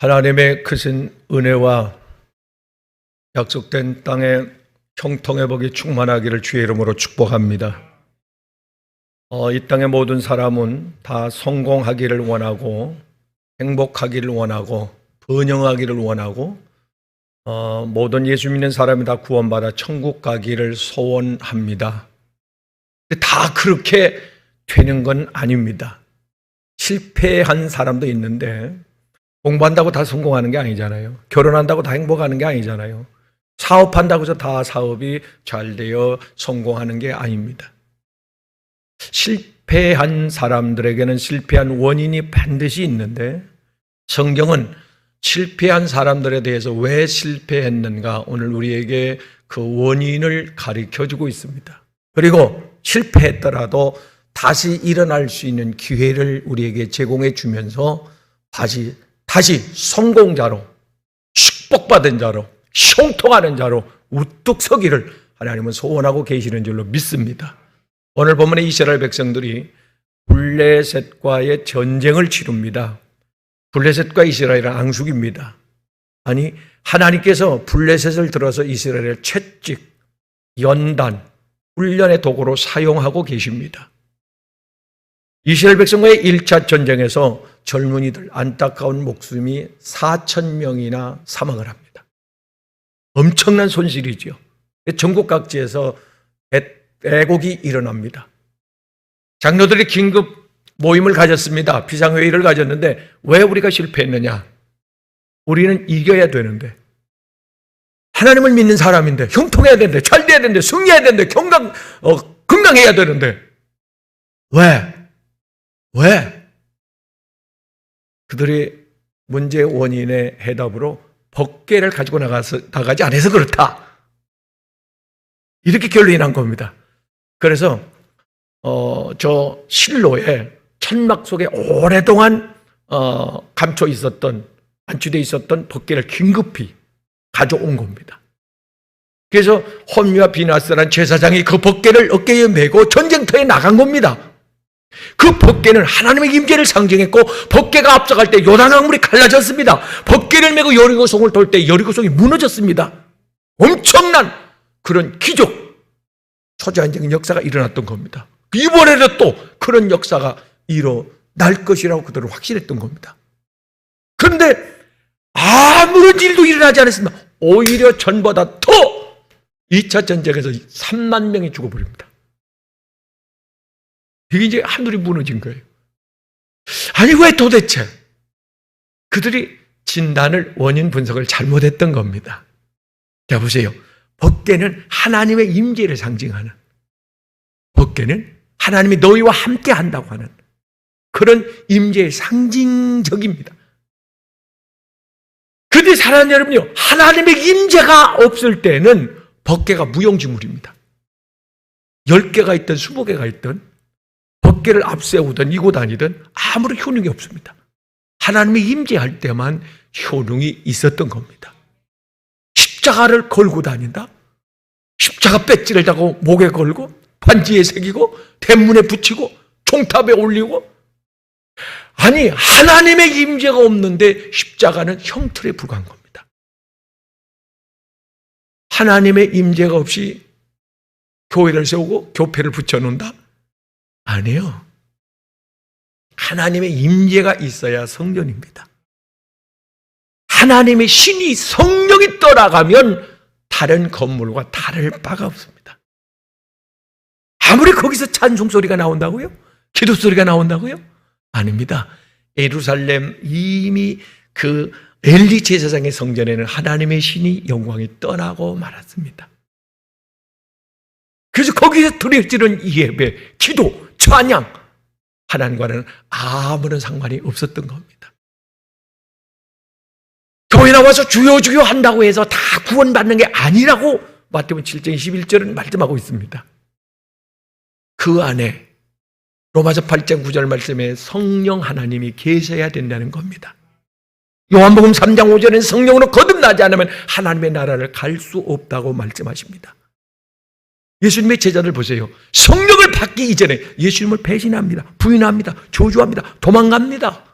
하나님의 크신 은혜와 약속된 땅에 형통의 복이 충만하기를 주의 이름으로 축복합니다. 이 땅의 모든 사람은 다 성공하기를 원하고 행복하기를 원하고 번영하기를 원하고 모든 예수 믿는 사람이 다 구원받아 천국 가기를 소원합니다. 다 그렇게 되는 건 아닙니다. 실패한 사람도 있는데 공부한다고 다 성공하는 게 아니잖아요. 결혼한다고 다 행복하는 게 아니잖아요. 사업한다고 해서 다 사업이 잘 되어 성공하는 게 아닙니다. 실패한 사람들에게는 실패한 원인이 반드시 있는데 성경은 실패한 사람들에 대해서 왜 실패했는가 오늘 우리에게 그 원인을 가르쳐주고 있습니다. 그리고 실패했더라도 다시 일어날 수 있는 기회를 우리에게 제공해 주면서 다시 성공자로, 축복받은 자로, 형통하는 자로 우뚝 서기를 하나님은 소원하고 계시는 줄로 믿습니다. 오늘 본문의 이스라엘 백성들이 블레셋과의 전쟁을 치릅니다. 블레셋과 이스라엘은 앙숙입니다. 아니, 하나님께서 블레셋을 들어서 이스라엘을 채찍, 연단, 훈련의 도구로 사용하고 계십니다. 이스라엘 백성과의 1차 전쟁에서 젊은이들 안타까운 목숨이 4,000명이나 사망을 합니다. 엄청난 손실이죠. 전국 각지에서 애곡이 일어납니다. 장로들이 긴급 모임을 가졌습니다. 비상회의를 가졌는데 왜 우리가 실패했느냐? 우리는 이겨야 되는데 하나님을 믿는 사람인데 형통해야 되는데 잘 돼야 되는데 승리해야 되는데 건강해야 되는데 왜? 그들의 문제의 원인의 해답으로 법궤를 가지고 나가지 않아서 그렇다. 이렇게 결론이 난 겁니다. 그래서 저 실로에 천막 속에 오랫동안 안치되어 있었던 법궤를 긴급히 가져온 겁니다. 그래서 홈리와 비나스라는 제사장이 그 법궤를 어깨에 메고 전쟁터에 나간 겁니다. 그 법궤는 하나님의 임재를 상징했고 법궤가 앞서갈 때 요단강물이 갈라졌습니다. 법궤를 메고 여리고성을 돌 때 여리고성이 무너졌습니다. 엄청난 그런 기적, 초자연적인 역사가 일어났던 겁니다. 이번에도 또 그런 역사가 일어날 것이라고 그들은 확신했던 겁니다. 그런데 아무런 일도 일어나지 않았습니다. 오히려 전보다 더 2차 전쟁에서 3만 명이 죽어버립니다. 이게 이제 하늘이 무너진 거예요. 아니, 왜 도대체? 그들이 진단을, 원인 분석을 잘못했던 겁니다. 자, 보세요. 법궤는 하나님의 임재를 상징하는, 법궤는 하나님이 너희와 함께 한다고 하는 그런 임재의 상징적입니다. 그런데 사랑하는 여러분요, 하나님의 임재가 없을 때는 법궤가 무용지물입니다. 10개가 있든 20개가 있든 법궤를 앞세우든 이고 다니든 아무런 효능이 없습니다. 하나님이 임재할 때만 효능이 있었던 겁니다. 십자가를 걸고 다닌다? 십자가 배지를 달고 목에 걸고 반지에 새기고 대문에 붙이고 종탑에 올리고, 아니, 하나님의 임재가 없는데 십자가는 형틀에 불과한 겁니다. 하나님의 임재가 없이 교회를 세우고 교패를 붙여놓는다? 아니에요. 하나님의 임재가 있어야 성전입니다. 하나님의 신이, 성령이 떠나가면 다른 건물과 다를 바가 없습니다. 아무리 거기서 찬송 소리가 나온다고요? 기도 소리가 나온다고요? 아닙니다. 예루살렘 이미 그 엘리 제사장의 성전에는 하나님의 신이, 영광이 떠나고 말았습니다. 그래서 거기서 드려지는 예배, 기도, 찬양, 하나님과는 아무런 상관이 없었던 겁니다. 교회 나와서 주여 주여 한다고 해서 다 구원받는 게 아니라고 마태복음 7장 21절은 말씀하고 있습니다. 그 안에 로마서 8장 9절 말씀에 성령 하나님이 계셔야 된다는 겁니다. 요한복음 3장 5절에는 성령으로 거듭나지 않으면 하나님의 나라를 갈 수 없다고 말씀하십니다. 예수님의 제자들 보세요. 성령을 받기 이전에 예수님을 배신합니다. 부인합니다. 저주합니다. 도망갑니다.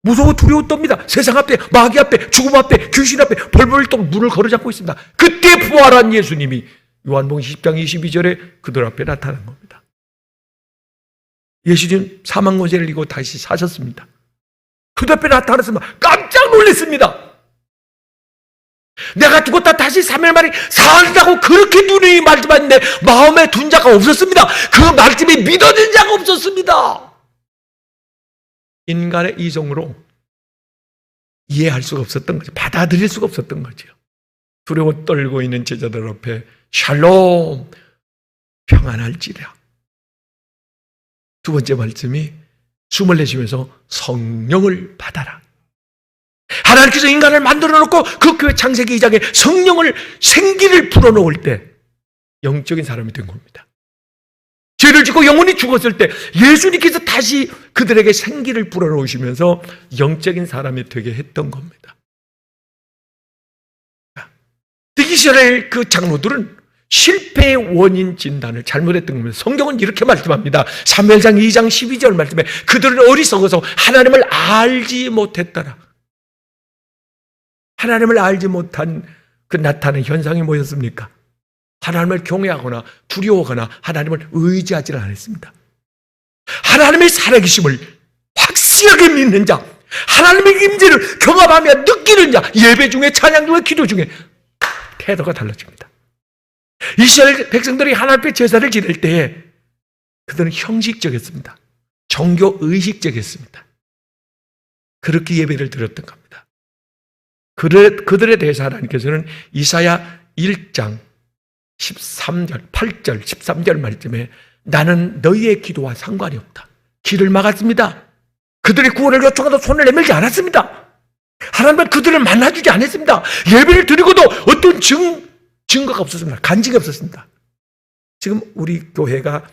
무서워 두려워 떱니다. 세상 앞에, 마귀 앞에, 죽음 앞에, 귀신 앞에 벌벌 떠 문을 걸어잡고 있습니다. 그때 부활한 예수님이 요한복음 10장 22절에 그들 앞에 나타난 겁니다. 예수님 사망고제를 이고 다시 사셨습니다. 그들 앞에 나타났습니다. 깜짝 놀랐습니다. 내가 죽었다 다시 3일 만에 살다고 그렇게 누누이 말씀하는데 마음에 둔 자가 없었습니다. 그 말씀이 믿어진 자가 없었습니다. 인간의 이성으로 이해할 수가 없었던 거죠. 받아들일 수가 없었던 거죠. 두려워 떨고 있는 제자들 앞에 샬롬 평안할지라. 두 번째 말씀이 숨을 내쉬면서 성령을 받아라. 하나님께서 인간을 만들어 놓고 그 교회 창세기 2장에 성령을 생기를 불어넣을 때 영적인 사람이 된 겁니다. 죄를 짓고 영혼이 죽었을 때 예수님께서 다시 그들에게 생기를 불어넣으시면서 영적인 사람이 되게 했던 겁니다. 이스라엘 그 장로들은 실패의 원인 진단을 잘못했던 겁니다. 성경은 이렇게 말씀합니다. 사무엘상 2장 12절 말씀에 그들은 어리석어서 하나님을 알지 못했더라. 하나님을 알지 못한 그 나타나는 현상이 뭐였습니까? 하나님을 경외하거나 두려워하거나 하나님을 의지하지는 않았습니다. 하나님의 살아계심을 확실하게 믿는 자, 하나님의 임재를 경험하며 느끼는 자, 예배 중에 찬양 중에 기도 중에 태도가 달라집니다. 이스라엘 백성들이 하나님 앞에 제사를 지낼 때에 그들은 형식적이었습니다. 종교 의식적이었습니다. 그렇게 예배를 드렸던 겁니다. 그들에 대해서 하나님께서는 이사야 1장 13절, 8절, 13절 말씀에 나는 너희의 기도와 상관이 없다. 길을 막았습니다. 그들의 구원을 요청해도 손을 내밀지 않았습니다. 하나님은 그들을 만나주지 않았습니다. 예배를 드리고도 어떤 증거가 없었습니다. 간증이 없었습니다. 지금 우리 교회가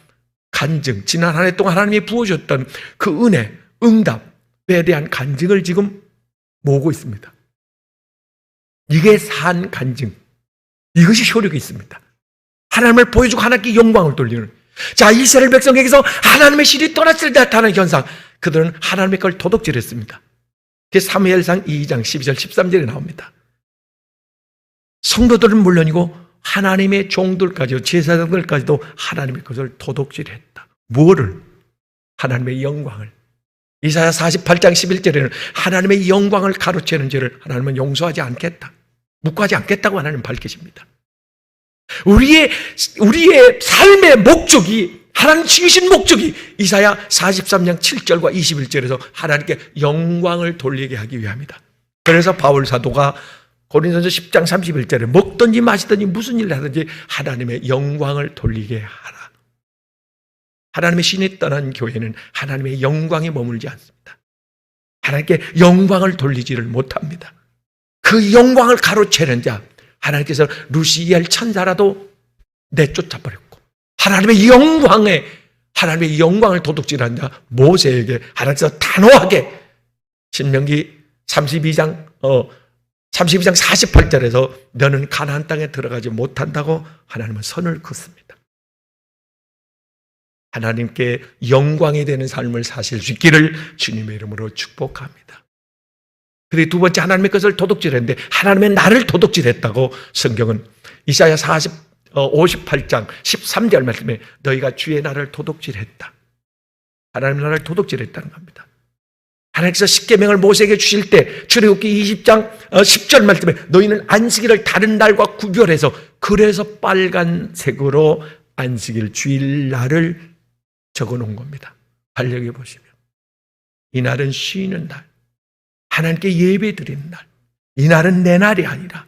간증, 지난 한 해 동안 하나님이 부어주셨던 그 은혜, 응답에 대한 간증을 지금 모으고 있습니다. 이게 산 간증, 이것이 효력이 있습니다. 하나님을 보여주고 하나님께 영광을 돌리는. 자, 이스라엘 백성에게서 하나님의 신이 떠났을 때 나타나는 현상, 그들은 하나님의 걸 도둑질했습니다. 그게 사무엘상 2장 12절 13절에 나옵니다. 성도들은 물론이고 하나님의 종들까지도 제사장들까지도 하나님의 것을 도둑질했다. 뭐를? 하나님의 영광을. 이사야 48장 11절에는 하나님의 영광을 가로채는 죄를 하나님은 용서하지 않겠다. 묵과하지 않겠다고 하나님 밝히십니다. 우리의 삶의 목적이, 하나님 지으신 목적이 이사야 43장 7절과 21절에서 하나님께 영광을 돌리게 하기 위함이다. 그래서 바울 사도가 고린도전서 10장 31절에 먹든지 마시든지 무슨 일을 하든지 하나님의 영광을 돌리게 하라. 하나님의 신이 떠난 교회는 하나님의 영광에 머물지 않습니다. 하나님께 영광을 돌리지를 못합니다. 그 영광을 가로채는 자, 하나님께서 루시엘 천사라도 내쫓아버렸고 하나님의 영광을 도둑질한 자 모세에게 하나님께서 단호하게 신명기 32장 48절에서 너는 가나안 땅에 들어가지 못한다고 하나님은 선을 긋습니다. 하나님께 영광이 되는 삶을 사실 수 있기를 주님의 이름으로 축복합니다. 그리고 두 번째, 하나님의 것을 도둑질했는데 하나님의 나를 도둑질했다고 성경은 이사야 58장 13절 말씀에 너희가 주의 나를 도둑질했다. 하나님의 나를 도둑질했다는 겁니다. 하나님께서 십계명을 모세에게 주실 때 출애굽기 20장 10절 말씀에 너희는 안식일을 다른 날과 구별해서 그래서 빨간색으로 안식일 주일날을 적어놓은 겁니다. 달력에 보시면 이 날은 쉬는 날, 하나님께 예배 드리는 날, 이 날은 내 날이 아니라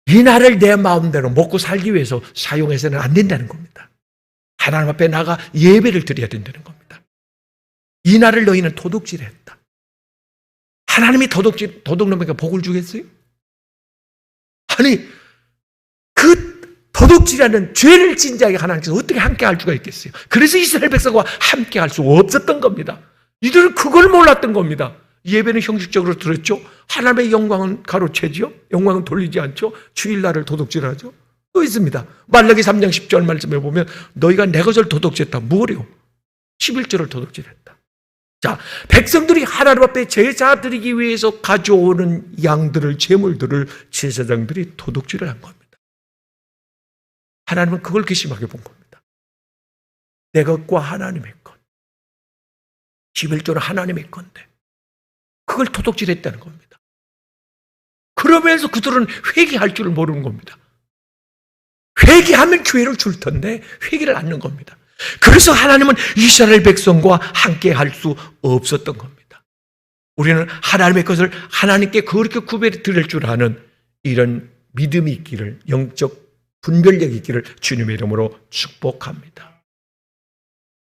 이 날을 내 마음대로 먹고 살기 위해서 사용해서는 안 된다는 겁니다. 하나님 앞에 나가 예배를 드려야 된다는 겁니다. 이 날을 너희는 도둑질했다. 하나님이 도둑놈에게 복을 주겠어요? 아니, 그 도둑질하는 죄를 지은 자에게 하나님께서 어떻게 함께 할 수가 있겠어요? 그래서 이스라엘 백성과 함께 할 수 없었던 겁니다. 이들은 그걸 몰랐던 겁니다. 예배는 형식적으로 들었죠. 하나님의 영광은 가로채죠. 영광은 돌리지 않죠. 주일날을 도둑질하죠. 또 있습니다. 말라기 3장 10절 말씀에 보면 너희가 내 것을 도둑질했다. 뭐래요? 11절을 도둑질했다. 자, 백성들이 하나님 앞에 제사 드리기 위해서 가져오는 양들을, 제물들을 제사장들이 도둑질을 한 겁니다. 하나님은 그걸 괘씸하게 본 겁니다. 내 것과 하나님의 것. 11조는 하나님의 건데 그걸 도둑질했다는 겁니다. 그러면서 그들은 회개할 줄을 모르는 겁니다. 회개하면 기회를 줄 텐데 회개를 않는 겁니다. 그래서 하나님은 이스라엘 백성과 함께 할 수 없었던 겁니다. 우리는 하나님의 것을 하나님께 그렇게 구별해 드릴 줄 아는 이런 믿음이 있기를, 영적 분별력이 있기를 주님의 이름으로 축복합니다.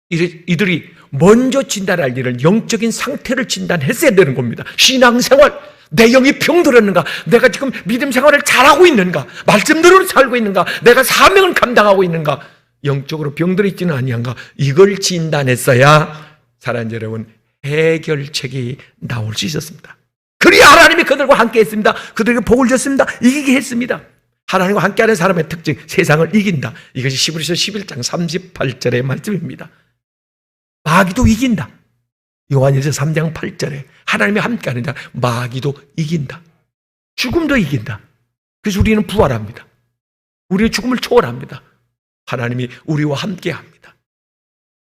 이들이 먼저 진단할 일은 영적인 상태를 진단했어야 되는 겁니다. 신앙생활, 내 영이 병들었는가? 내가 지금 믿음 생활을 잘하고 있는가? 말씀대로 살고 있는가? 내가 사명을 감당하고 있는가? 영적으로 병들어 있지는 아니한가? 이걸 진단했어야 사랑하는 여러분, 해결책이 나올 수 있었습니다. 그리야 하나님이 그들과 함께 했습니다. 그들에게 복을 줬습니다. 이기게 했습니다. 하나님과 함께하는 사람의 특징, 세상을 이긴다. 이것이 히브리서 11장 38절의 말씀입니다. 마귀도 이긴다. 요한일서 3장 8절에 하나님이 함께하는 자, 마귀도 이긴다. 죽음도 이긴다. 그래서 우리는 부활합니다. 우리의 죽음을 초월합니다. 하나님이 우리와 함께합니다.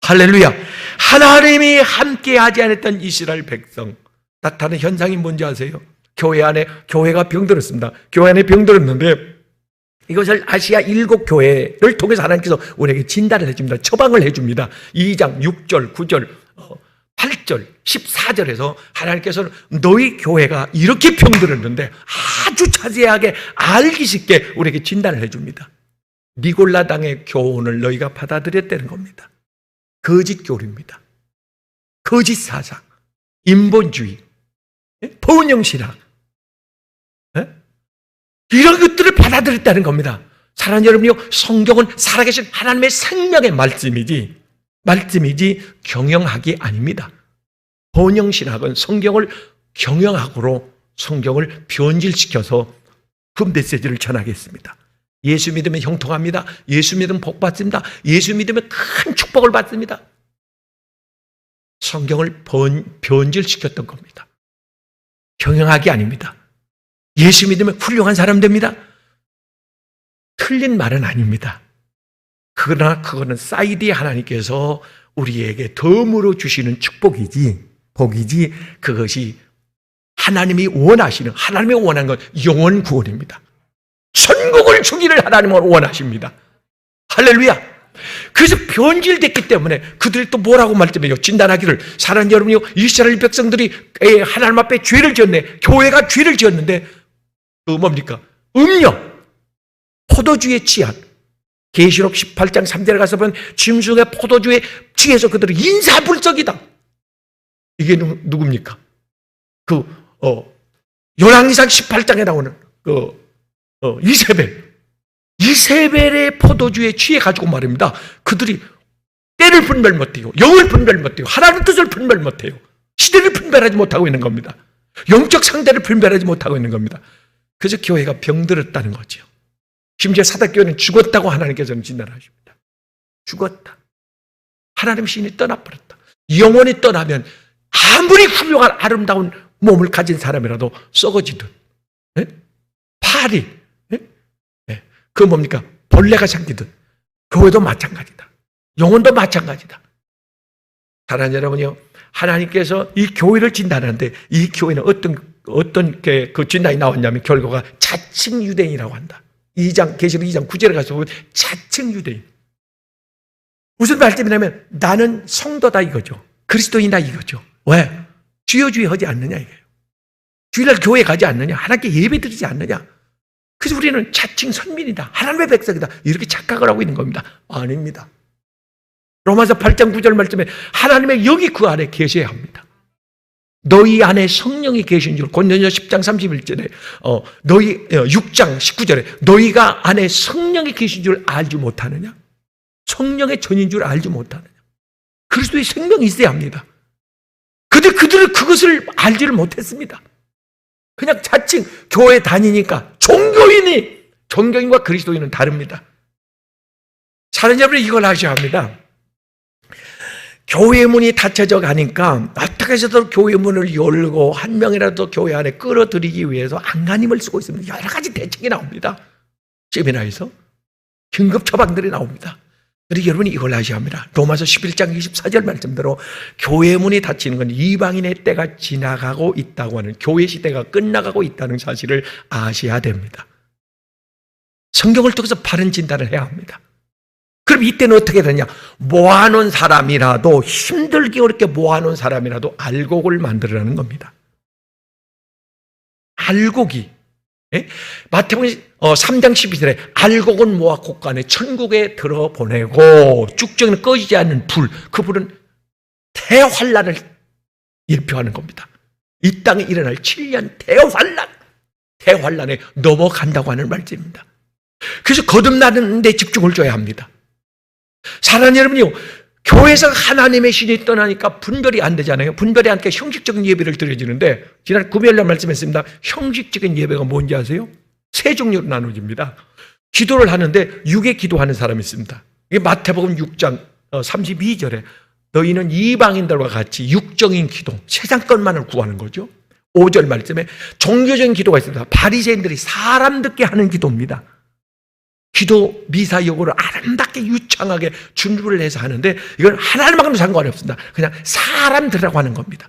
할렐루야. 하나님이 함께하지 않았던 이스라엘 백성, 나타나는 현상이 뭔지 아세요? 교회가 병들었습니다. 교회 안에 병들었는데 이것을 아시아 7교회를 통해서 하나님께서 우리에게 진단을 해줍니다. 처방을 해줍니다. 2장 6절, 9절, 8절, 14절에서 하나님께서는 너희 교회가 이렇게 병들었는데 아주 자세하게 알기 쉽게 우리에게 진단을 해줍니다. 니골라당의 교훈을 너희가 받아들였다는 겁니다. 거짓 교리입니다. 거짓 사상, 인본주의, 번영신학, 이런 것들을 받아들였다는 겁니다. 사랑하는 여러분요, 성경은 살아계신 하나님의 생명의 말씀이지 경영학이 아닙니다. 번영신학은 성경을 경영학으로 성경을 변질시켜서 그 메시지를 전하겠습니다. 예수 믿으면 형통합니다. 예수 믿으면 복 받습니다. 예수 믿으면 큰 축복을 받습니다. 성경을 변질시켰던 겁니다. 경영학이 아닙니다. 예수 믿으면 훌륭한 사람 됩니다. 틀린 말은 아닙니다. 그러나 그거는 사이드에 하나님께서 우리에게 덤으로 주시는 축복이지, 복이지, 그것이 하나님이 원하시는, 하나님이 원하는 건 영원 구원입니다. 천국을 주기를 하나님은 원하십니다. 할렐루야. 그래서 변질됐기 때문에 그들이 또 뭐라고 말씀해요? 진단하기를, 사랑하는 여러분이요, 이스라엘 백성들이 하나님 앞에 죄를 지었네. 교회가 죄를 지었는데 그 뭡니까? 음료, 포도주에 취한, 계시록 18장 3절에 가서 보면 짐승의 포도주에 취해서 그들은 인사불적이다. 이게 누굽니까? 열왕기상 18장에 나오는 이세벨의 포도주에 취해가지고 말입니다. 그들이 때를 분별 못해요. 영을 분별 못해요. 하나님의 뜻을 분별 못해요. 시대를 분별하지 못하고 있는 겁니다. 영적 상대를 분별하지 못하고 있는 겁니다. 그래서 교회가 병들었다는 거죠. 심지어 사대교회는 죽었다고 하나님께서는 진단하십니다. 죽었다. 하나님 신이 떠나버렸다. 영혼이 떠나면 아무리 훌륭한 아름다운 몸을 가진 사람이라도 썩어지듯, 파리, 그 뭡니까? 벌레가 생기듯 교회도 마찬가지다. 영혼도 마찬가지다. 사랑하는 여러분이요, 하나님께서 이 교회를 진단하는데 이 교회는 어떤 그 진단이 나왔냐면 결과가 자칭 유대인이라고 한다. 계시록 2장 9절에 가서 보면 자칭 유대인. 무슨 말씀이냐면 나는 성도다 이거죠. 그리스도인이다 이거죠. 왜? 주여 주여 하지 않느냐 이거예요. 주일날 교회 가지 않느냐, 하나님께 예배 드리지 않느냐. 그래서 우리는 자칭 선민이다, 하나님의 백성이다, 이렇게 착각을 하고 있는 겁니다. 아닙니다. 로마서 8장 9절 말씀에 하나님의 영이 그 안에 계셔야 합니다. 너희 안에 성령이 계신 줄, 고린도전서 10장 31절에 6장 19절에 너희가 안에 성령이 계신 줄 알지 못하느냐? 성령의 전인 줄 알지 못하느냐? 그리스도의 생명이 있어야 합니다. 근데 그들은 그것을 알지를 못했습니다. 그냥 자칭 교회 다니니까 종교인과 그리스도인은 다릅니다. 사랑하는 여러분, 이걸 아셔야 합니다. 교회 문이 닫혀져 가니까 어떻게 해서든 교회 문을 열고 한 명이라도 교회 안에 끌어들이기 위해서 안간힘을 쓰고 있습니다. 여러 가지 대책이 나옵니다. 세미나에서 긴급 처방들이 나옵니다. 그리고 여러분이 이걸 아셔야 합니다. 로마서 11장 24절 말씀대로 교회 문이 닫히는 건 이방인의 때가 지나가고 있다고 하는, 교회 시대가 끝나가고 있다는 사실을 아셔야 됩니다. 성경을 통해서 바른 진단을 해야 합니다. 그럼 이때는 어떻게 되냐? 모아놓은 사람이라도, 힘들게 어렵게 모아놓은 사람이라도 알곡을 만들어라는 겁니다. 알곡이, 예? 마태복음 3장 12절에 알곡은 모아 곳간에 천국에 들어보내고 쭉정이는 꺼지지 않는 불, 그 불은 대환란을 예표하는 겁니다. 이 땅에 일어날 7년 대환란에 넘어간다고 하는 말씀입니다. 그래서 거듭나는 데 집중을 줘야 합니다. 사랑하는 여러분이요, 교회에서 하나님의 신이 떠나니까 분별이 안 되잖아요. 분별이 안 되니까 형식적인 예배를 드려지는데, 지난 금요일날 말씀했습니다. 형식적인 예배가 뭔지 아세요? 세 종류로 나눠집니다. 기도를 하는데 육에 기도하는 사람이 있습니다. 이게 마태복음 6장 32절에 너희는 이방인들과 같이 육적인 기도, 세상 것만을 구하는 거죠. 5절 말씀에 종교적인 기도가 있습니다. 바리새인들이 사람 듣게 하는 기도입니다. 기도 미사 요구를 아름답게 유창하게 준비를 해서 하는데 이건 하나님하고는 상관이 없습니다. 그냥 사람들이라고 하는 겁니다.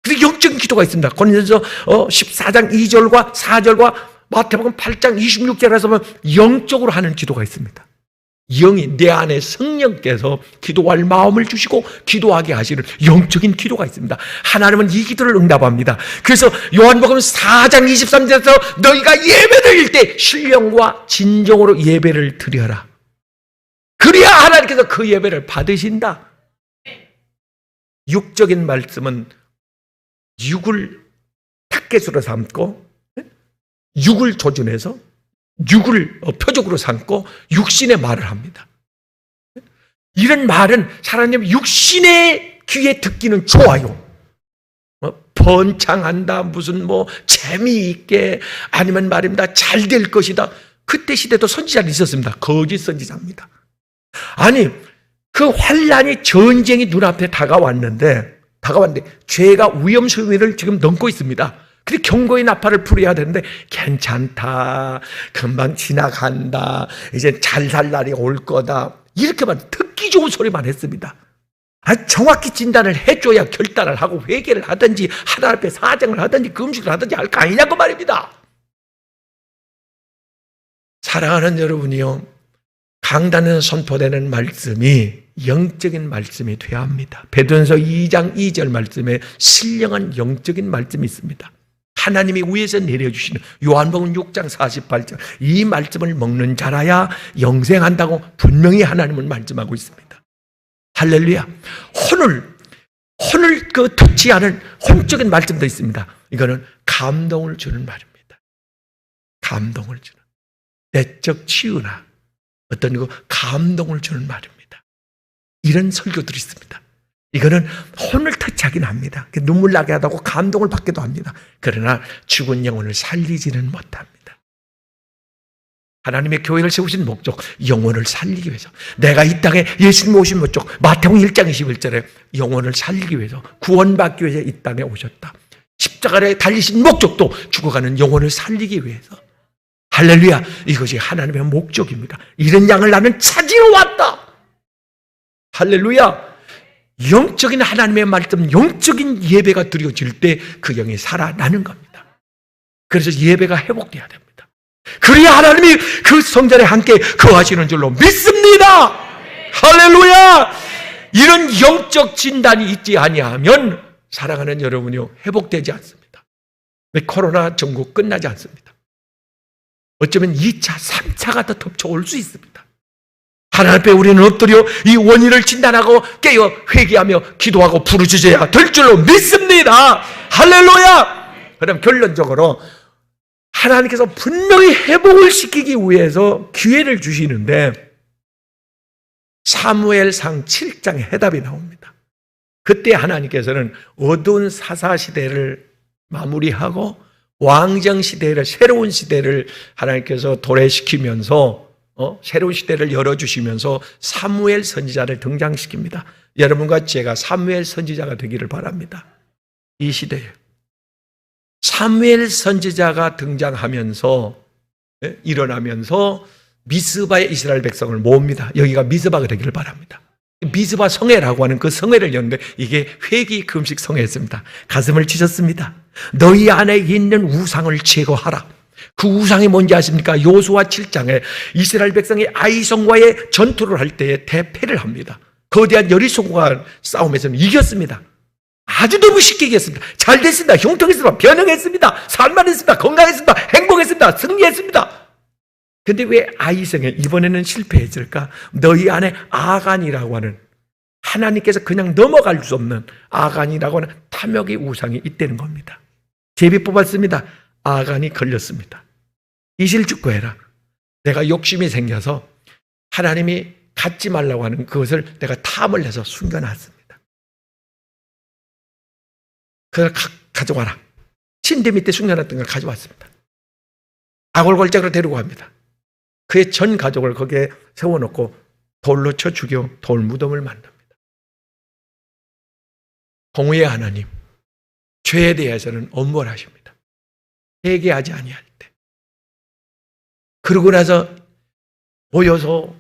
그리고 영적인 기도가 있습니다. 고린도서 14장 2절과 4절과 마태복음 8장 26절에서 보면 영적으로 하는 기도가 있습니다. 영이, 내 안에 성령께서 기도할 마음을 주시고 기도하게 하시는 영적인 기도가 있습니다. 하나님은 이 기도를 응답합니다. 그래서 요한복음 4장 23절에서 너희가 예배를 드릴 때 신령과 진정으로 예배를 드려라. 그래야 하나님께서 그 예배를 받으신다. 육적인 말씀은 육을 타켓으로 삼고 육을 조준해서 육을 표적으로 삼고 육신의 말을 합니다. 이런 말은 사람님 육신의 귀에 듣기는 좋아요. 번창한다, 무슨 재미있게, 아니면 말입니다, 잘 될 것이다. 그때 시대도 선지자는 있었습니다. 거짓 선지자입니다. 아니, 그 환란이, 전쟁이 눈앞에 다가왔는데 죄가 위험 수위를 지금 넘고 있습니다. 근데 경고의 나팔을 불어야 되는데 괜찮다, 금방 지나간다, 이제 잘 살 날이 올 거다, 이렇게만 듣기 좋은 소리만 했습니다. 정확히 진단을 해줘야 결단을 하고 회개를 하든지 하나님 앞에 사정을 하든지 금식을 하든지 할 거 아니냐고 말입니다. 사랑하는 여러분이요, 강단에서 선포되는 말씀이 영적인 말씀이 돼야 합니다. 베드로전서 2장 2절 말씀에 신령한 영적인 말씀이 있습니다. 하나님이 위에서 내려주시는 요한복음 6장 48절, 이 말씀을 먹는 자라야 영생한다고 분명히 하나님은 말씀하고 있습니다. 할렐루야. 혼을 듣지 않은 혼적인 말씀도 있습니다. 이거는 감동을 주는 말입니다. 감동을 주는, 내적 치유나 어떤 감동을 주는 말입니다. 이런 설교들이 있습니다. 이거는 혼을 터치하긴 합니다. 눈물 나게 하다고 감동을 받기도 합니다. 그러나 죽은 영혼을 살리지는 못합니다. 하나님의 교회를 세우신 목적, 영혼을 살리기 위해서. 내가 이 땅에 예수님 오신 목적, 마태복음 1장 21절에 영혼을 살리기 위해서, 구원받기 위해서 이 땅에 오셨다. 십자가에 달리신 목적도 죽어가는 영혼을 살리기 위해서. 할렐루야. 이것이 하나님의 목적입니다. 이런 양을 나는 찾으러 왔다. 할렐루야. 영적인 하나님의 말씀, 영적인 예배가 드려질 때 그 영이 살아나는 겁니다. 그래서 예배가 회복돼야 됩니다. 그래야 하나님이 그 성전에 함께 거하시는 줄로 믿습니다. 할렐루야. 이런 영적 진단이 있지 아니하면 사랑하는 여러분이요, 회복되지 않습니다. 왜? 코로나 전국 끝나지 않습니다. 어쩌면 2차, 3차가 더 덮쳐올 수 있습니다. 하나님 앞에 우리는 엎드려 이 원인을 진단하고 깨어 회개하며 기도하고 부르짖어야 될 줄로 믿습니다. 할렐루야. 그럼 결론적으로 하나님께서 분명히 회복을 시키기 위해서 기회를 주시는데 사무엘상 7장에 해답이 나옵니다. 그때 하나님께서는 어두운 사사시대를 마무리하고 왕정시대를, 새로운 시대를 하나님께서 도래시키면서 새로운 시대를 열어주시면서 사무엘 선지자를 등장시킵니다. 여러분과 제가 사무엘 선지자가 되기를 바랍니다. 이 시대에 사무엘 선지자가 등장하면서 일어나면서 미스바에 이스라엘 백성을 모읍니다. 여기가 미스바가 되기를 바랍니다. 미스바 성회라고 하는 그 성회를 여는데 이게 회기 금식 성회였습니다. 가슴을 치셨습니다. 너희 안에 있는 우상을 제거하라. 그 우상이 뭔지 아십니까? 요수아 7장에 이스라엘 백성이 아이성과의 전투를 할 때에 대패를 합니다. 거대한 여리고가 싸움에서는 이겼습니다. 아주 너무 쉽게 이겼습니다. 잘 됐습니다. 형통했습니다. 변형했습니다. 살만했습니다. 건강했습니다. 행복했습니다. 승리했습니다. 근데 왜 아이성에 이번에는 실패했을까? 너희 안에 아간이라고 하는, 하나님께서 그냥 넘어갈 수 없는 아간이라고 하는 탐욕의 우상이 있다는 겁니다. 제비 뽑았습니다. 아간이 걸렸습니다. 이실직고해라. 내가 욕심이 생겨서 하나님이 갖지 말라고 하는 그것을 내가 탐을 해서 숨겨놨습니다. 그걸 가져와라. 침대 밑에 숨겨놨던 걸 가져왔습니다. 아골골장으로 데리고 갑니다. 그의 전 가족을 거기에 세워놓고 돌로 쳐 죽여 돌 무덤을 만듭니다. 공의의 하나님, 죄에 대해서는 엄벌하십니다. 회개하지 아니할 때. 그러고 나서 모여서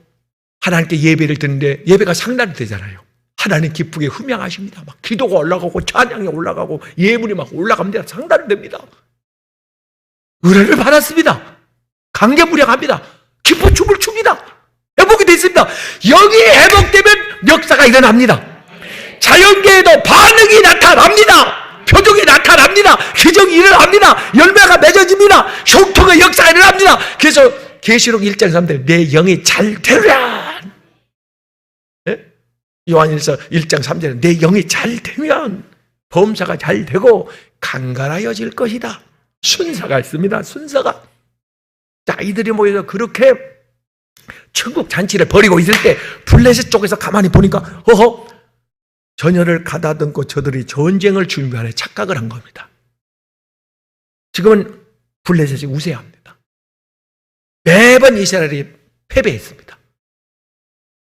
하나님께 예배를 드는데 예배가 상달이 되잖아요. 하나님 기쁘게 흠양하십니다. 막 기도가 올라가고 찬양이 올라가고 예물이 막 올라갑니다. 상달이 됩니다. 은혜를 받았습니다. 강개무량합니다. 기뻐 춤을 춥니다. 회복이 됐습니다. 여기 회복되면 역사가 일어납니다. 자연계에도 반응이 나타납니다. 표적이 나타납니다. 기적이 일어납니다. 열매가 맺어집니다. 흉통의 역사가 일어납니다. 그래서 계시록 1장 3절 내 영이 잘 되라. 네? 요한일서 1장 3절에 내 영이 잘 되면 범사가 잘 되고 강건하여질 것이다. 순서가 있습니다. 순서가. 자, 이들이 모여서 그렇게 천국 잔치를 벌이고 있을 때 블레셋 쪽에서 가만히 보니까 허허 전열을 가다듬고 저들이 전쟁을 준비하는 착각을 한 겁니다. 지금은 블레셋이 우세합니다. 매번 이스라엘이 패배했습니다.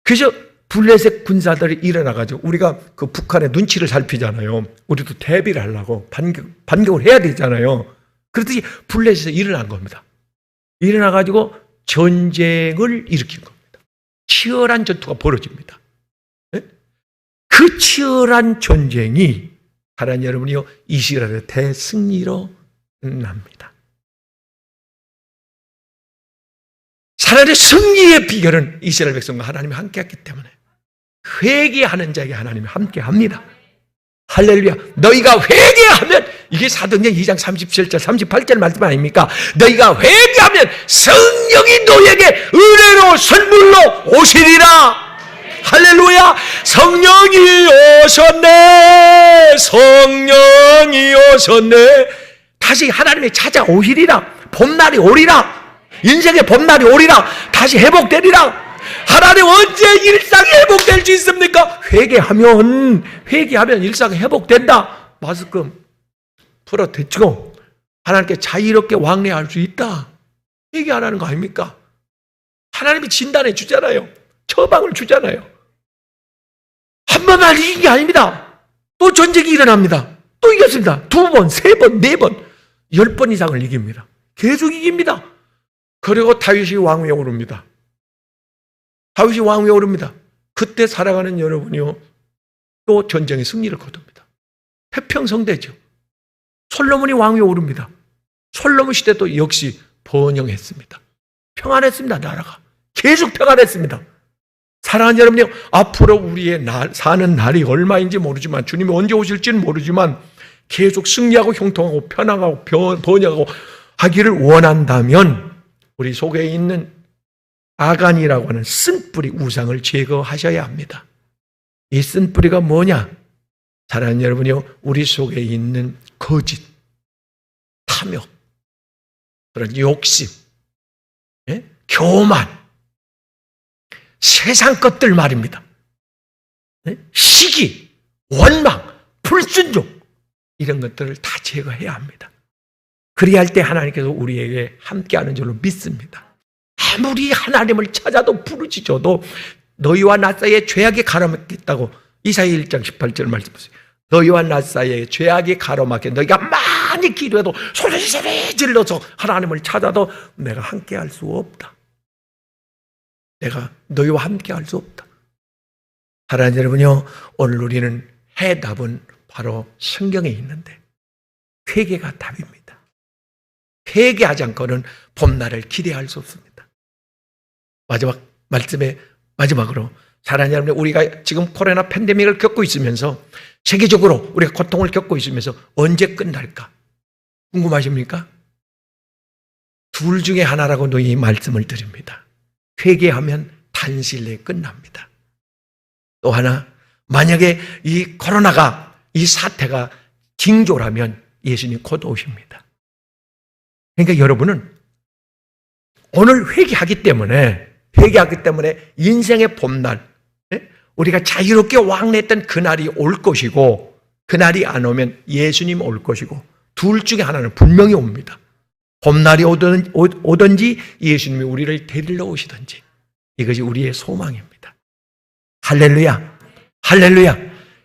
그래서 블레셋 군사들이 일어나가지고 우리가 그 북한의 눈치를 살피잖아요. 우리도 대비를 하려고 반격을 해야 되잖아요. 그렇듯이 블레셋에서 일어난 겁니다. 일어나가지고 전쟁을 일으킨 겁니다. 치열한 전투가 벌어집니다. 네? 그 치열한 전쟁이 하나님 여러분이요 이스라엘의 대승리로 납니다. 하나님의 승리의 비결은 이스라엘 백성과 하나님이 함께했기 때문에 회개하는 자에게 하나님이 함께합니다. 할렐루야. 너희가 회개하면 이게 사도행전 2장 37절 38절 말씀 아닙니까? 너희가 회개하면 성령이 너희에게 은혜로 선물로 오시리라. 할렐루야. 성령이 오셨네. 성령이 오셨네. 다시 하나님이 찾아오시리라. 봄날이 오리라. 인생의 봄날이 오리라. 다시 회복되리라. 하나님 언제 일상이 회복될 수 있습니까? 회개하면 일상이 회복된다. 마스금 풀어대치고 하나님께 자유롭게 왕래할 수 있다. 회개 안 하는 거 아닙니까? 하나님이 진단해 주잖아요. 처방을 주잖아요. 한 번만 이긴 게 아닙니다. 또 전쟁이 일어납니다. 또 이겼습니다. 2번, 3번, 4번, 10번 이상을 이깁니다. 계속 이깁니다. 그리고 다윗이 왕위에 오릅니다. 다윗이 왕위에 오릅니다. 그때 살아가는 여러분이요 또 전쟁의 승리를 거둡니다. 태평성대죠. 솔로몬이 왕위에 오릅니다. 솔로몬 시대도 역시 번영했습니다. 평안했습니다. 나라가 계속 평안했습니다. 사랑하는 여러분이요 앞으로 우리의 사는 날이 얼마인지 모르지만 주님이 언제 오실지는 모르지만 계속 승리하고 형통하고 편안하고 번영하고 하기를 원한다면 우리 속에 있는 아간이라고 하는 쓴뿌리 우상을 제거하셔야 합니다. 이 쓴뿌리가 뭐냐? 사랑하는 여러분이요 우리 속에 있는 거짓, 탐욕, 그런 욕심, 교만, 세상 것들 말입니다. 시기, 원망, 불순종 이런 것들을 다 제거해야 합니다. 그리할 때 하나님께서 우리에게 함께하는 줄로 믿습니다. 아무리 하나님을 찾아도 부르짖어도 너희와 나 사이에 죄악이 가로막혔다고 이사야 1장 18절 말씀하세요. 너희와 나 사이에 죄악이 가로막혀 너희가 많이 기도해도 소리 질러서 하나님을 찾아도 내가 함께할 수 없다. 내가 너희와 함께할 수 없다. 사랑하는 여러분요, 오늘 우리는 해답은 바로 성경에 있는데 회개가 답입니다. 회개하지 않고는 봄날을 기대할 수 없습니다. 마지막 말씀에 마지막으로 사랑하는 여러분, 우리가 지금 코로나 팬데믹을 겪고 있으면서 세계적으로 우리가 고통을 겪고 있으면서 언제 끝날까? 궁금하십니까? 둘 중에 하나라고 너희 말씀을 드립니다. 회개하면 단시일 내에 끝납니다. 또 하나, 만약에 이 코로나가, 이 사태가 징조라면 예수님 곧 오십니다. 그러니까 여러분은 오늘 회개하기 때문에 인생의 봄날, 우리가 자유롭게 왕래했던 그날이 올 것이고, 그날이 안 오면 예수님 올 것이고, 둘 중에 하나는 분명히 옵니다. 봄날이 오든지 예수님이 우리를 데리러 오시든지, 이것이 우리의 소망입니다. 할렐루야, 할렐루야.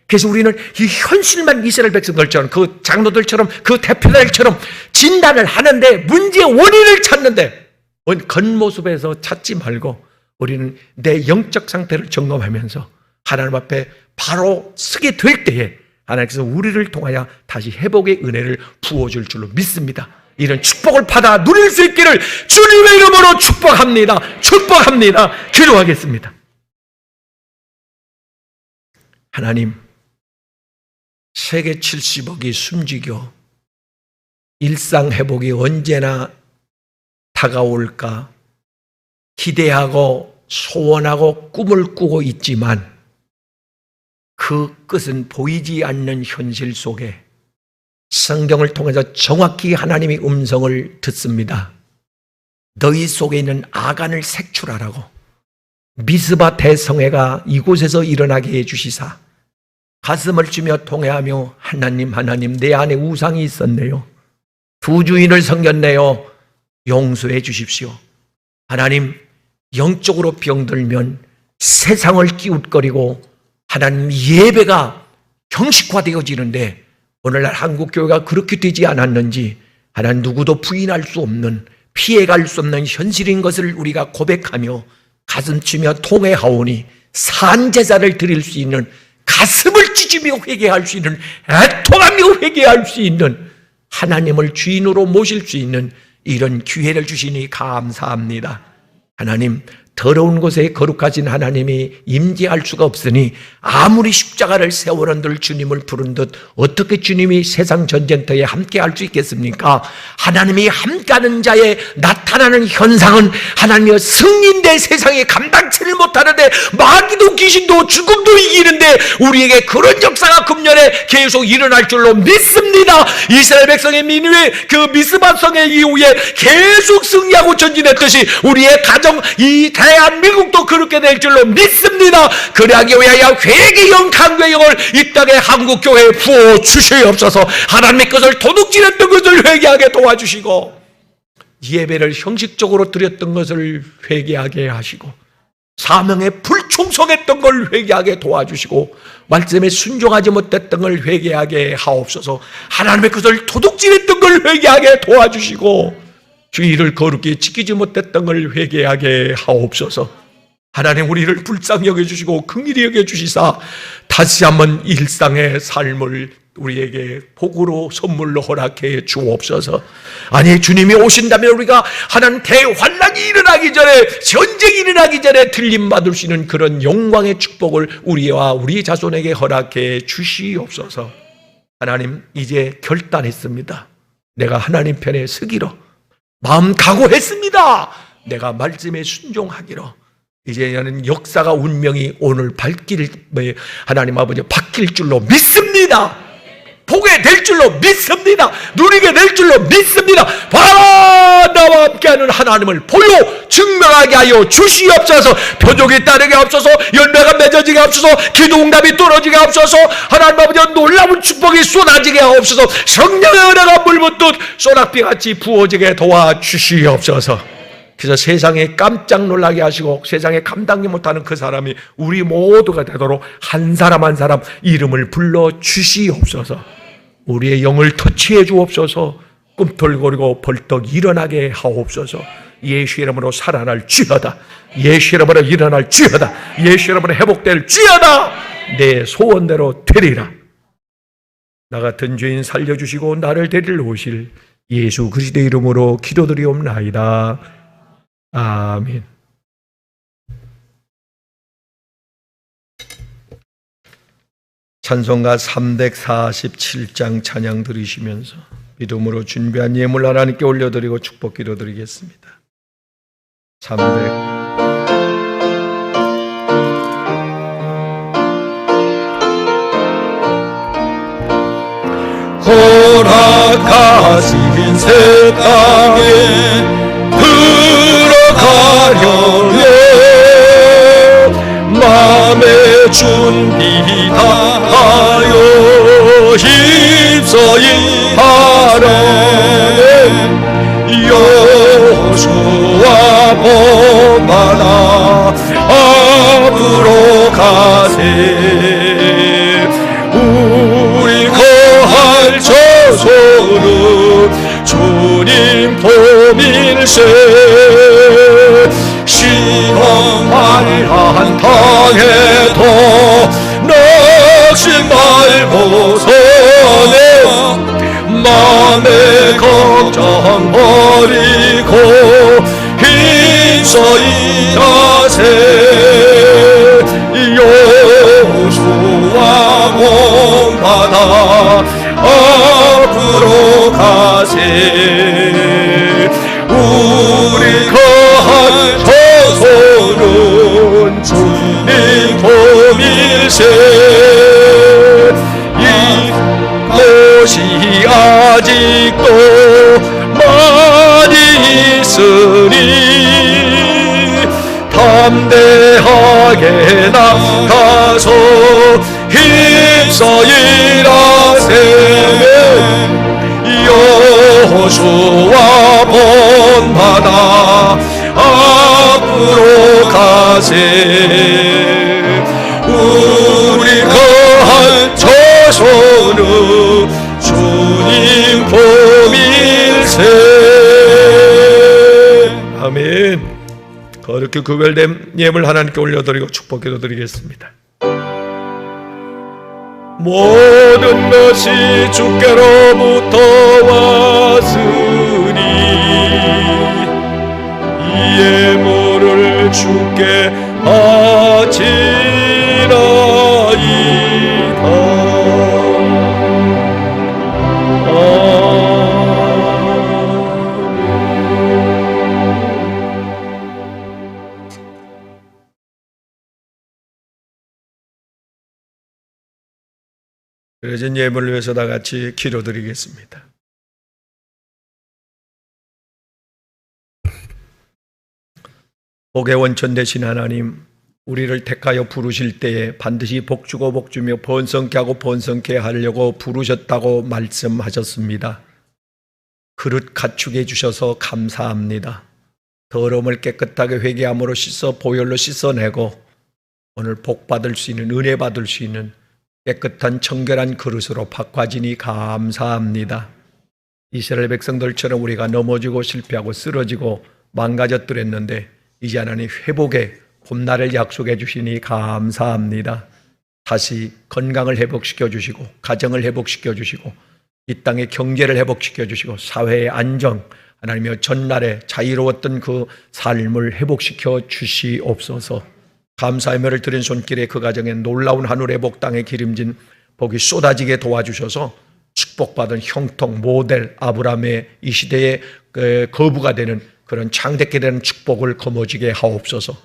그래서 우리는 이 현실만 이스라엘 백성들처럼, 그 장로들처럼, 그 대표들처럼 진단을 하는데, 문제의 원인을 찾는데, 겉모습에서 찾지 말고 우리는 내 영적 상태를 점검하면서 하나님 앞에 바로 서게 될 때에 하나님께서 우리를 통하여 다시 회복의 은혜를 부어줄 줄로 믿습니다. 이런 축복을 받아 누릴 수 있기를 주님의 이름으로 축복합니다. 축복합니다. 기도하겠습니다. 하나님, 세계 70억이 숨지겨 일상 회복이 언제나 다가올까 기대하고 소원하고 꿈을 꾸고 있지만 그 끝은 보이지 않는 현실 속에 성경을 통해서 정확히 하나님의 음성을 듣습니다. 너희 속에 있는 아간을 색출하라고 미스바 대성회가 이곳에서 일어나게 해주시사 가슴을 치며 통회하며 하나님 내 안에 우상이 있었네요. 두 주인을 섬겼네요. 용서해 주십시오. 하나님, 영적으로 병들면 세상을 기웃거리고 하나님 예배가 형식화되어지는데 오늘날 한국교회가 그렇게 되지 않았는지 하나님 누구도 부인할 수 없는 피해갈 수 없는 현실인 것을 우리가 고백하며 가슴치며 통회하오니 산제사를 드릴 수 있는 가슴을 찢으며 회개할 수 있는 애통하며 회개할 수 있는 하나님을 주인으로 모실 수 있는 이런 기회를 주시니 감사합니다. 하나님, 더러운 곳에 거룩하신 하나님이 임재할 수가 없으니 아무리 십자가를 세워놓은 주님을 부른 듯 어떻게 주님이 세상 전쟁터에 함께 할 수 있겠습니까? 하나님이 함께하는 자에 나타나는 현상은 하나님의 승리인데 세상에 감당치를 못하는데 마귀도 귀신도 죽음도 이기는데 우리에게 그런 역사가 금년에 계속 일어날 줄로 믿습니다. 이스라엘 백성의 민유의 그 미스바 성의 이후에 계속 승리하고 전진했듯이 우리의 가정, 이 대한민국도 그렇게 될 줄로 믿습니다. 그러하기 위하여 회개형 강교형을 이 땅에 한국교회에 부어주시옵소서. 하나님의 것을 도둑질했던 것을 회개하게 도와주시고 예배를 형식적으로 드렸던 것을 회개하게 하시고 사명에 불충성했던 걸 회개하게 도와주시고 말씀에 순종하지 못했던 걸 회개하게 하옵소서. 하나님의 것을 도둑질했던 걸 회개하게 도와주시고 주의를 거룩히 지키지 못했던 걸 회개하게 하옵소서. 하나님, 우리를 불쌍히 여겨주시고 긍휼히 여겨주시사 다시 한번 일상의 삶을 우리에게 복으로 선물로 허락해 주옵소서. 아니, 주님이 오신다면 우리가 하나님 대환란이 일어나기 전에, 전쟁이 일어나기 전에 들림받을 수 있는 그런 영광의 축복을 우리와 우리 자손에게 허락해 주시옵소서. 하나님, 이제 결단했습니다. 내가 하나님 편에 서기로 마음 각오했습니다. 내가 말씀에 순종하기로. 이제는 역사가 운명이 오늘 하나님 아버지 바뀔 줄로 믿습니다. 보게 될 줄로 믿습니다. 누리게 될 줄로 믿습니다. 바로 나와 함께하는 하나님을 보여 증명하게 하여 주시옵소서. 표적이 따르게 없어서, 열매가 맺어지게 없어서, 기도응답이 떨어지게 없어서, 하나님 아버지 놀라운 축복이 쏟아지게 없어서, 성령의 은혜가 물붓듯 소낙비같이 부어지게 도와주시옵소서. 그래서 세상에 깜짝 놀라게 하시고 세상에 감당이 못하는 그 사람이 우리 모두가 되도록 한 사람 한 사람 이름을 불러 주시옵소서. 우리의 영을 터치해 주옵소서. 꿈틀거리고 벌떡 일어나게 하옵소서. 예수 이름으로 살아날 주여다. 예수 이름으로 일어날 주여다. 예수 이름으로 회복될 주여다. 내 소원대로 되리라. 나 같은 죄인 살려주시고 나를 데리러 오실 예수 그리스도의 이름으로 기도드리옵나이다. 아멘. 찬송가 347장 찬양 들으시면서 믿음으로 준비한 예물 하나님께 올려드리고 축복 기도드리겠습니다. 300 허락하신 새 땅에 들어가려면 마음의 준비 다하여 힘써이 하라. 여호수아 본받아 앞으로 가세. 우리 거할 저소는 주님 보밀세. 시험할 땅에도 넋이 말고서는 마음의 걱정 버리고 힘써이 가세. 여호수아 본받아 앞으로 가세. 우리 거한 저소는 주님 보밀세. 이곳이 아직도 많이 있으니 담대하게 나가서 힘써 일하세. 여호수아 본받아 앞으로 가세. 우리 거한 저소는 주님 보밀세. 아멘. 거룩히 구별된 예물 하나님께 올려드리고 축복 기도드리겠습니다. 모든 것이 주께로부터 왔으니 이 예물을 주께 바치나이다. 그래진 예물을 위해서 다 같이 기도드리겠습니다. 복의 원천 되신 하나님, 우리를 택하여 부르실 때에 반드시 복주고 복주며 번성케 하고 번성케 하려고 부르셨다고 말씀하셨습니다. 그릇 갖추게 해주셔서 감사합니다. 더러움을 깨끗하게 회개함으로 씻어 보혈로 씻어내고 오늘 복 받을 수 있는, 은혜 받을 수 있는 깨끗한 청결한 그릇으로 바꿔지니 감사합니다. 이스라엘 백성들처럼 우리가 넘어지고 실패하고 쓰러지고 망가졌더랬는데 이제 하나님 회복의 봄날을 약속해 주시니 감사합니다. 다시 건강을 회복시켜 주시고 가정을 회복시켜 주시고 이 땅의 경제를 회복시켜 주시고 사회의 안정, 하나님의 전날에 자유로웠던 그 삶을 회복시켜 주시옵소서. 감사의 멸을 드린 손길에 그 가정에 놀라운 하늘의 복, 땅에 기름진 복이 쏟아지게 도와주셔서 축복받은 형통, 모델, 아브라함의 이 시대의 거부가 되는 그런 창대케 되는 축복을 거머쥐게 하옵소서.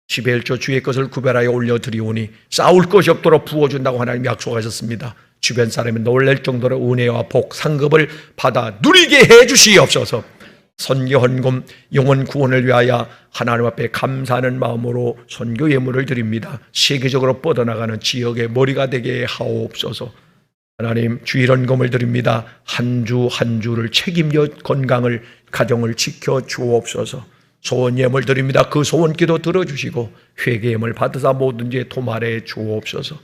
11조 주의 것을 구별하여 올려드리오니 싸울 것이 없도록 부어준다고 하나님 약속하셨습니다. 주변 사람이 놀랄 정도로 은혜와 복, 상급을 받아 누리게 해주시옵소서. 선교 헌금, 영혼 구원을 위하여 하나님 앞에 감사하는 마음으로 선교 예물을 드립니다. 세계적으로 뻗어나가는 지역의 머리가 되게 하옵소서. 하나님, 주일 헌금을 드립니다. 한 주 한 주를 책임져 건강을, 가정을 지켜 주옵소서. 소원 예물 드립니다. 그 소원 기도 들어주시고 회개 예물 받으사 뭐든지 도말해 주옵소서.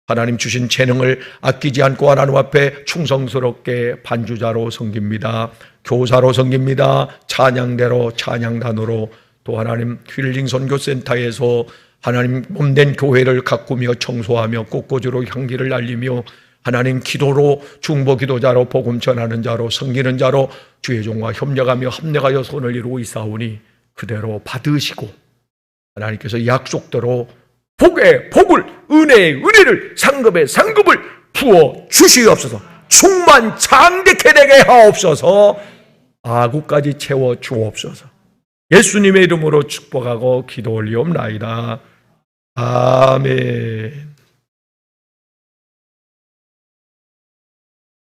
하나님 주신 재능을 아끼지 않고 하나님 앞에 충성스럽게 반주자로 섬깁니다. 교사로 섬깁니다. 찬양대로 찬양단으로 또 하나님 힐링 선교센터에서 하나님 몸된 교회를 가꾸며 청소하며 꽃꽂이로 향기를 날리며 하나님 기도로 중보 기도자로 복음 전하는 자로 섬기는 자로 주의 종과 협력하며 합력하여 선을 이루고 있사오니 그대로 받으시고 하나님께서 약속대로 복의 복을 은혜의 은혜를 상급의 상급을 부어 주시옵소서. 충만 장대케 되게 하옵소서. 아구까지 채워 주옵소서. 예수님의 이름으로 축복하고 기도 올리옵나이다. 아멘.